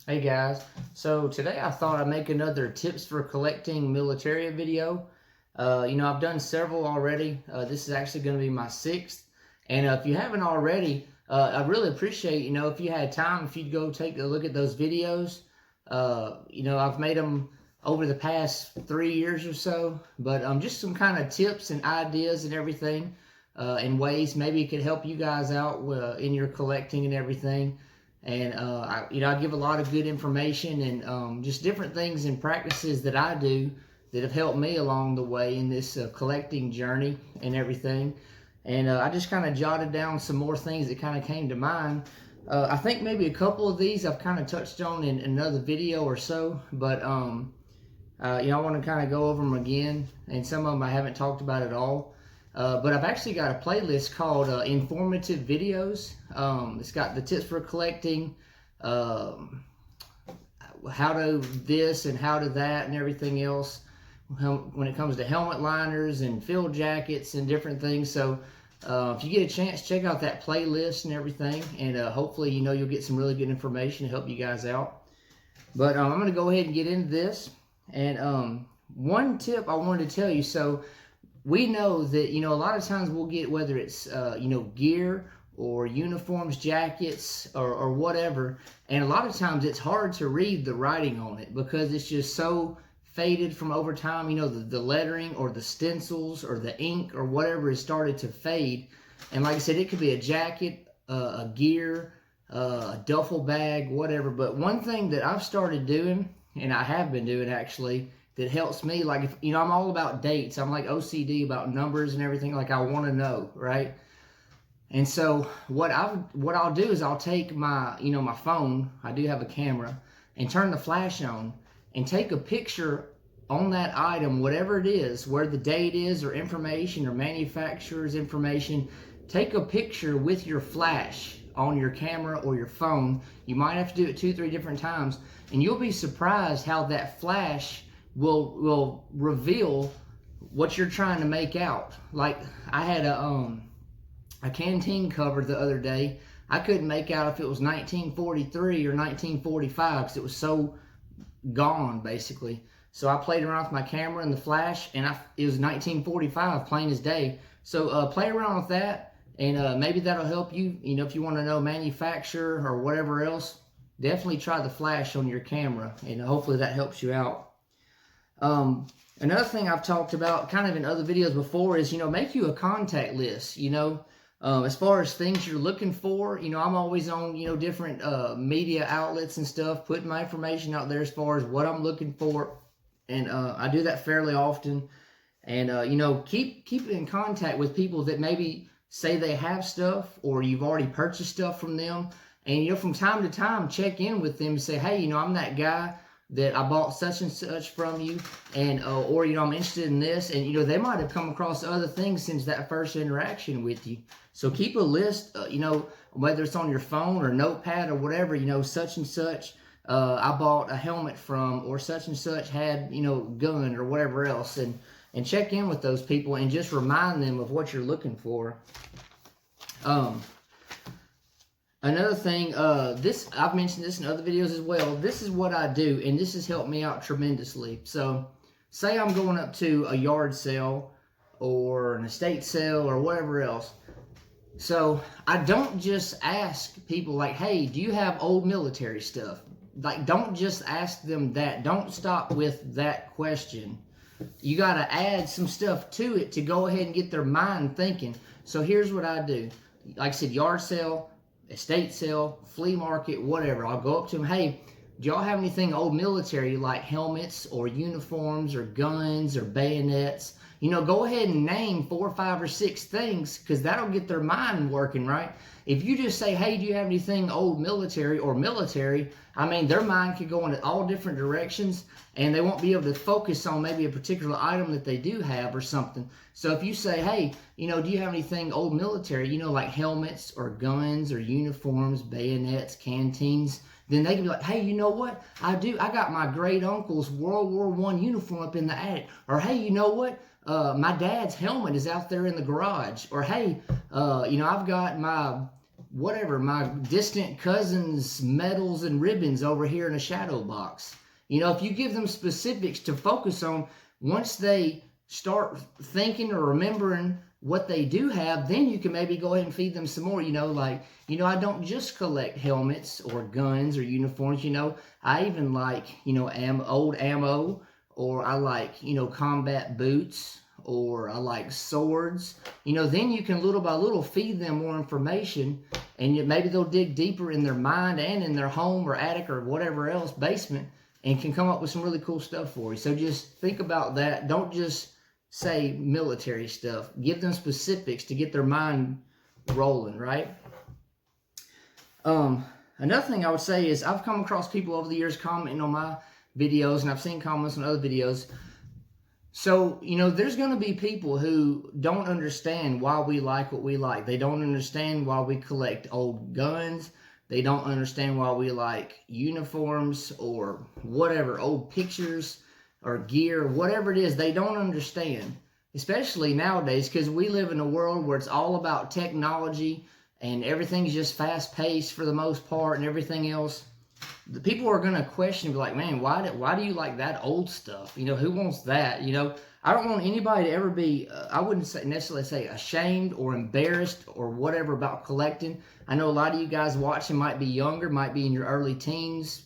Hey guys, so today I thought I'd make another tips for collecting militaria video. I've done several already. This is actually going to be my sixth. And if you haven't already, I really appreciate, if you had time, if you'd go take a look at those videos. I've made them over the past 3 years or so, but just some kind of tips and ideas and everything, and ways maybe it could help you guys out in your collecting and everything. And I give a lot of good information and just different things and practices that I do that have helped me along the way in this collecting journey and everything. And I just kind of jotted down some more things that kind of came to mind. I think maybe a couple of these I've kind of touched on in another video or so, but I want to kind of go over them again, and some of them I haven't talked about at all. But I've actually got a playlist called Informative Videos. It's got the tips for collecting, how to this and how to that and everything else when it comes to helmet liners and field jackets and different things. So if you get a chance, check out that playlist and everything, and hopefully you'll get some really good information to help you guys out. But I'm going to go ahead and get into this. And one tip I wanted to tell you, so we know that, a lot of times we'll get, whether it's, gear or uniforms, jackets, or whatever, and a lot of times it's hard to read the writing on it because it's just so faded from over time. The lettering or the stencils or the ink or whatever has started to fade. And like I said, it could be a jacket, a gear, a duffel bag, whatever. But one thing that I've started doing, and I have been doing actually, that helps me, like, if I'm all about dates. I'm like OCD about numbers and everything. Like, I want to know, right? And so what I'll do is I'll take my my phone. I do have a camera, and turn the flash on and take a picture on that item, whatever it is, where the date is or information or manufacturer's information. Take a picture with your flash on your camera or your phone. You might have to do it 2-3 different times, and you'll be surprised how that flash will reveal what you're trying to make out. Like, I had a canteen cover the other day. I couldn't make out if it was 1943 or 1945 because it was so gone, basically. So I played around with my camera and the flash, and it was 1945, plain as day. So play around with that, and maybe that'll help you. If you want to know manufacturer or whatever else, definitely try the flash on your camera, and hopefully that helps you out. Another thing I've talked about kind of in other videos before is, make you a contact list. As far as things you're looking for, I'm always on, different media outlets and stuff, putting my information out there as far as what I'm looking for. And I do that fairly often. And, keep in contact with people that maybe say they have stuff or you've already purchased stuff from them. And, from time to time, check in with them and say, hey, I'm that guy that I bought such and such from you, and or I'm interested in this, and they might have come across other things since that first interaction with you. So keep a list, whether it's on your phone or notepad or whatever. Such and such I bought a helmet from, or such and such had gun or whatever else, and check in with those people and just remind them of what you're looking for. Another thing, I've mentioned this in other videos as well. This is what I do, and this has helped me out tremendously. So, say I'm going up to a yard sale or an estate sale or whatever else. So, I don't just ask people like, hey, do you have old military stuff? Like, don't just ask them that. Don't stop with that question. You got to add some stuff to it to go ahead and get their mind thinking. So, here's what I do. Like I said, yard sale, estate sale, flea market, whatever. I'll go up to them, hey, do y'all have anything old military, like helmets or uniforms or guns or bayonets? Go ahead and name 4, 5, or 6 things, because that'll get their mind working, right? If you just say, hey, do you have anything old military or military, their mind could go in all different directions, and they won't be able to focus on maybe a particular item that they do have or something. So if you say, hey, do you have anything old military, like helmets or guns or uniforms, bayonets, canteens, then they can be like, hey, you know what? I do. I got my great uncle's World War I uniform up in the attic. Or, hey, you know what? My dad's helmet is out there in the garage. Or, hey, I've got my whatever, my distant cousin's medals and ribbons over here in a shadow box. You know, if you give them specifics to focus on, once they start thinking or remembering what they do have, then you can maybe go ahead and feed them some more. You know, like, you know, I don't just collect helmets or guns or uniforms. You know, I even like, you know, old ammo, or I like, you know, combat boots, or I like swords. You know, then you can little by little feed them more information, and maybe they'll dig deeper in their mind and in their home or attic or whatever else, basement, and can come up with some really cool stuff for you. So just think about that. Don't just say military stuff. Give them specifics to get their mind rolling, right? Another thing I would say is, I've come across people over the years commenting on my videos, and I've seen comments on other videos. So, you know, there's going to be people who don't understand why we like what we like. They don't understand why we collect old guns. They don't understand why we like uniforms or whatever, old pictures or gear, whatever it is. They don't understand, especially nowadays, because we live in a world where it's all about technology and everything's just fast paced for the most part, and everything else. The people are going to question and be like, man, why do you like that old stuff? You know, who wants that? You know, I don't want anybody to ever be, I wouldn't necessarily say ashamed or embarrassed or whatever about collecting. I know a lot of you guys watching might be younger, might be in your early teens,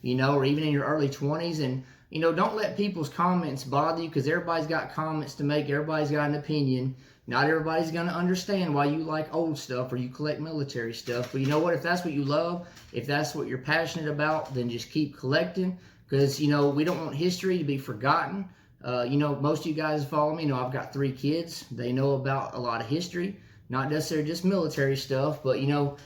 you know, or even in your early 20s. And, you know, don't let people's comments bother you, because everybody's got comments to make. Everybody's got an opinion. Not everybody's going to understand why you like old stuff or you collect military stuff. But you know what? If that's what you love, if that's what you're passionate about, then just keep collecting. Because, you know, we don't want history to be forgotten. You know, most of you guys follow me. You know, I've got 3 kids. They know about a lot of history. Not necessarily just military stuff. But, you know,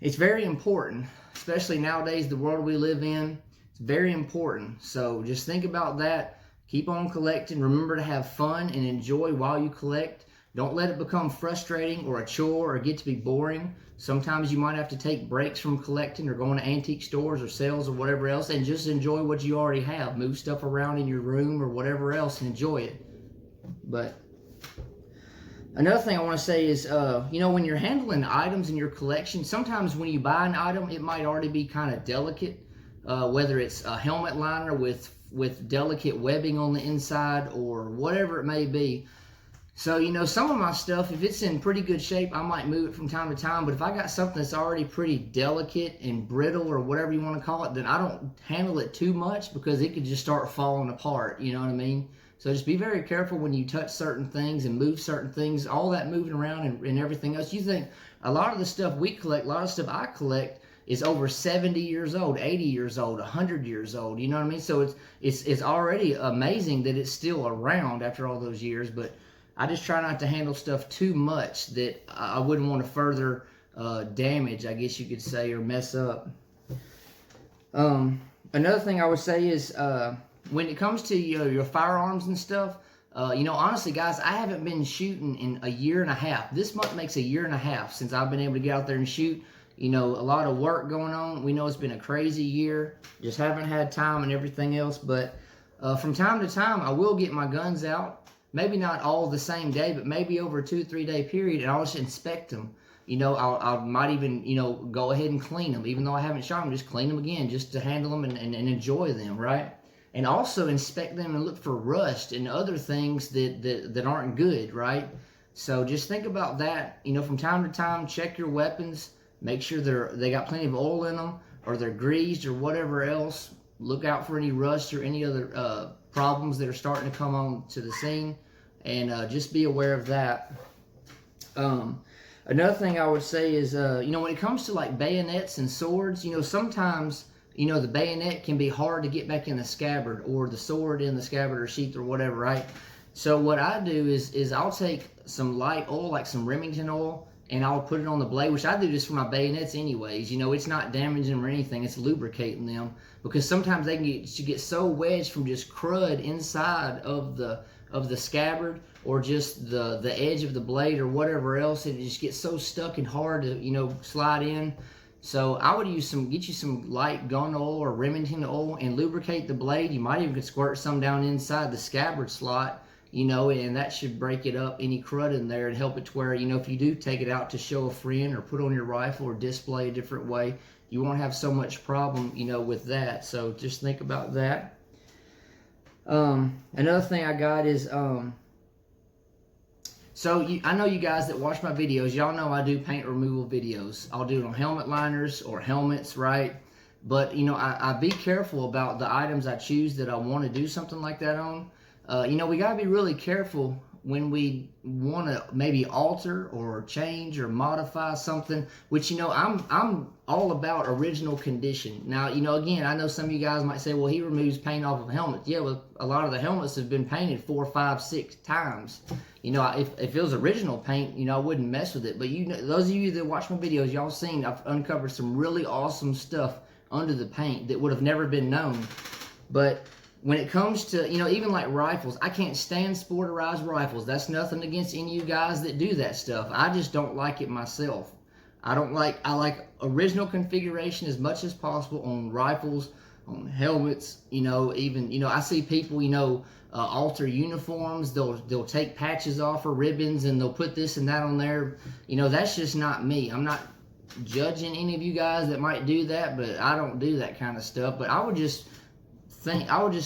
it's very important. Especially nowadays, the world we live in. It's very important. So just think about that. Keep on collecting. Remember to have fun and enjoy while you collect. Don't let it become frustrating or a chore or get to be boring. Sometimes you might have to take breaks from collecting or going to antique stores or sales or whatever else, and just enjoy what you already have. Move stuff around in your room or whatever else and enjoy it. But another thing I want to say is, you know, when you're handling items in your collection, sometimes when you buy an item, it might already be kind of delicate, whether it's a helmet liner with delicate webbing on the inside or whatever it may be. So, you know, some of my stuff, if it's in pretty good shape, I might move it from time to time. But if I got something that's already pretty delicate and brittle or whatever you want to call it, then I don't handle it too much, because it could just start falling apart. You know what I mean? So just be very careful when you touch certain things and move certain things. All that moving around and everything else. You think a lot of the stuff we collect, a lot of stuff I collect is over 70 years old, 80 years old, 100 years old. You know what I mean? So it's already amazing that it's still around after all those years. But I just try not to handle stuff too much that I wouldn't want to further damage, I guess you could say, or mess up. Another thing I would say is, when it comes to your firearms and stuff, you know, honestly, guys, I haven't been shooting in a year and a half. This month makes a year and a half since I've been able to get out there and shoot. You know, a lot of work going on. We know it's been a crazy year. Just haven't had time and everything else. But from time to time, I will get my guns out. Maybe not all the same day, but maybe over a 2-3 day period, and I'll just inspect them. You know, I might even, you know, go ahead and clean them. Even though I haven't shot them, just clean them again, just to handle them and enjoy them, right? And also inspect them and look for rust and other things that aren't good, right? So just think about that. You know, from time to time, check your weapons. Make sure they got plenty of oil in them, or they're greased or whatever else. Look out for any rust or any other problems that are starting to come on to the scene. And just be aware of that. Another thing I would say is, you know, when it comes to like bayonets and swords, you know, sometimes, you know, the bayonet can be hard to get back in the scabbard, or the sword in the scabbard or sheath or whatever, right? So what I do is I'll take some light oil, like some Remington oil, and I'll put it on the blade, which I do just for my bayonets anyways. You know, it's not damaging them or anything, it's lubricating them, because sometimes they can get so wedged from just crud inside of the scabbard, or just the edge of the blade or whatever else, and it just gets so stuck and hard to, you know, slide in. So I would get you some light gun oil or Remington oil and lubricate the blade. You might even squirt some down inside the scabbard slot, you know, and that should break it up, any crud in there, and help it to where, you know, if you do take it out to show a friend or put on your rifle or display a different way, you won't have so much problem, you know, with that. So just think about that. Another thing I got is, I know you guys that watch my videos, y'all know I do paint removal videos. I'll do it on helmet liners or helmets, right? But, you know, I be careful about the items I choose that I want to do something like that on. You know, we got to be really careful when we want to maybe alter or change or modify something, which, you know, I'm all about original condition. Now, you know, again, I know some of you guys might say, well, he removes paint off of helmets. Yeah, well, a lot of the helmets have been painted 4, 5, 6 times. You know, if it was original paint, you know, I wouldn't mess with it. But you know, those of you that watch my videos, y'all seen I've uncovered some really awesome stuff under the paint that would have never been known. But when it comes to, you know, even like rifles, I can't stand sporterized rifles. That's nothing against any of you guys that do that stuff. I just don't like it myself. I like original configuration as much as possible on rifles, on helmets, you know, even, you know, I see people, you know, alter uniforms. They'll take patches off or ribbons and they'll put this and that on there. You know, that's just not me. I'm not judging any of you guys that might do that, but I don't do that kind of stuff. But I would just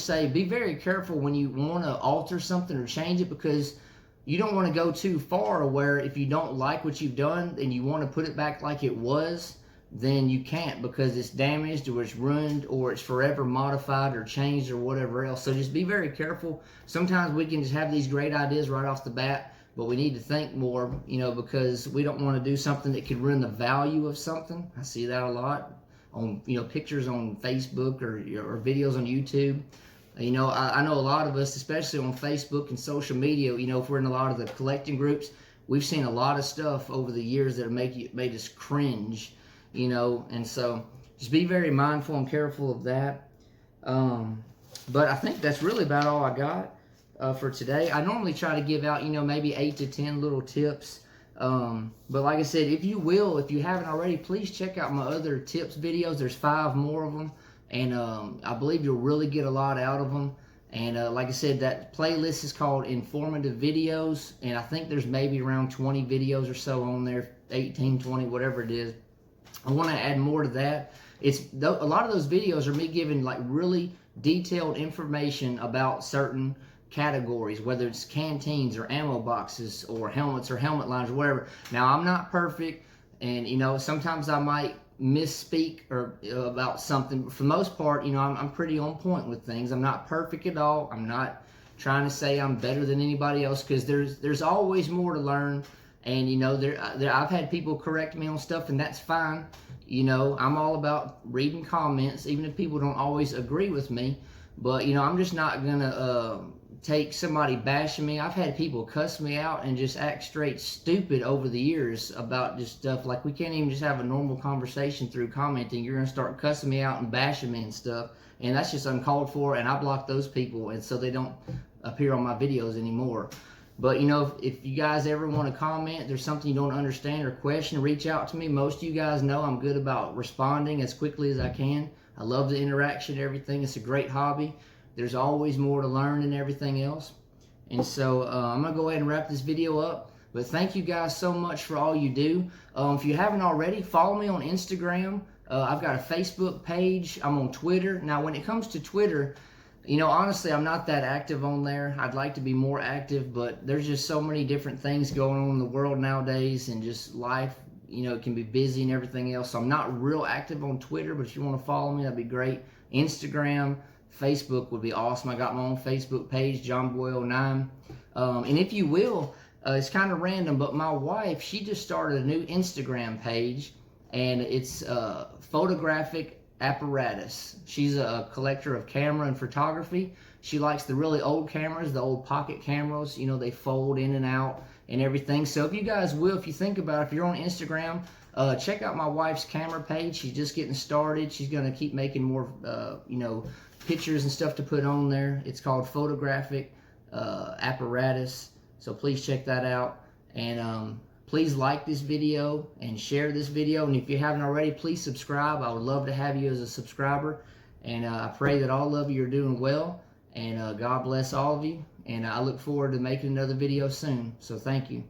say be very careful when you want to alter something or change it, because you don't want to go too far where if you don't like what you've done and you want to put it back like it was, then you can't, because it's damaged or it's ruined or it's forever modified or changed or whatever else. So just be very careful. Sometimes we can just have these great ideas right off the bat, but we need to think more, you know, because we don't want to do something that could ruin the value of something. I see that a lot on, you know, pictures on Facebook or videos on YouTube. You know, I know a lot of us, especially on Facebook and social media, you know, if we're in a lot of the collecting groups, we've seen a lot of stuff over the years that made us cringe, you know, and so just be very mindful and careful of that. But I think that's really about all I got for today. I normally try to give out, you know, maybe 8 to 10 little tips. But like I said, if you haven't already, please check out my other tips videos. There's 5 more of them. And I believe you'll really get a lot out of them. And like I said, that playlist is called Informative Videos. And I think there's maybe around 20 videos or so on there, 18, 20, whatever it is. I want to add more to that. A lot of those videos are me giving like really detailed information about certain categories, whether it's canteens or ammo boxes or helmets or helmet liners or whatever. Now, I'm not perfect, and you know, sometimes I might misspeak or about something, but for the most part, you know, I'm pretty on point with things. I'm not perfect at all. I'm not trying to say I'm better than anybody else, because there's always more to learn. And you know, I've had people correct me on stuff, and that's fine. You know, I'm all about reading comments, even if people don't always agree with me. But you know, I'm just not gonna take somebody bashing me. I've had people cuss me out and just act straight stupid over the years about just stuff. Like, we can't even just have a normal conversation through commenting. You're gonna start cussing me out and bashing me and stuff, and that's just uncalled for. And I block those people, and so they don't appear on my videos anymore. But you know, if you guys ever want to comment, there's something you don't understand or question, reach out to me. Most of you guys know I'm good about responding as quickly as I can. I love the interaction and everything. It's a great hobby. There's always more to learn and everything else. And so I'm going to go ahead and wrap this video up. But thank you guys so much for all you do. If you haven't already, follow me on Instagram. I've got a Facebook page. I'm on Twitter. Now, when it comes to Twitter, you know, honestly, I'm not that active on there. I'd like to be more active, but there's just so many different things going on in the world nowadays, and just life, you know, it can be busy and everything else. So I'm not real active on Twitter, but if you want to follow me, that'd be great. Instagram, Facebook would be awesome. I got my own Facebook page, JohnBoy09. And if you will, it's kind of random, but my wife, she just started a new Instagram page, and it's Photographic Apparatus. She's a collector of camera and photography. She likes the really old cameras, the old pocket cameras. You know, they fold in and out and everything. So if you guys will, if you think about it, if you're on Instagram, check out my wife's camera page. She's just getting started. She's going to keep making more, you know, pictures and stuff to put on there. It's called Photographic Apparatus. So please check that out. And please like this video and share this video. And if you haven't already, please subscribe. I would love to have you as a subscriber. And I pray that all of you are doing well. And God bless all of you. And I look forward to making another video soon. So thank you.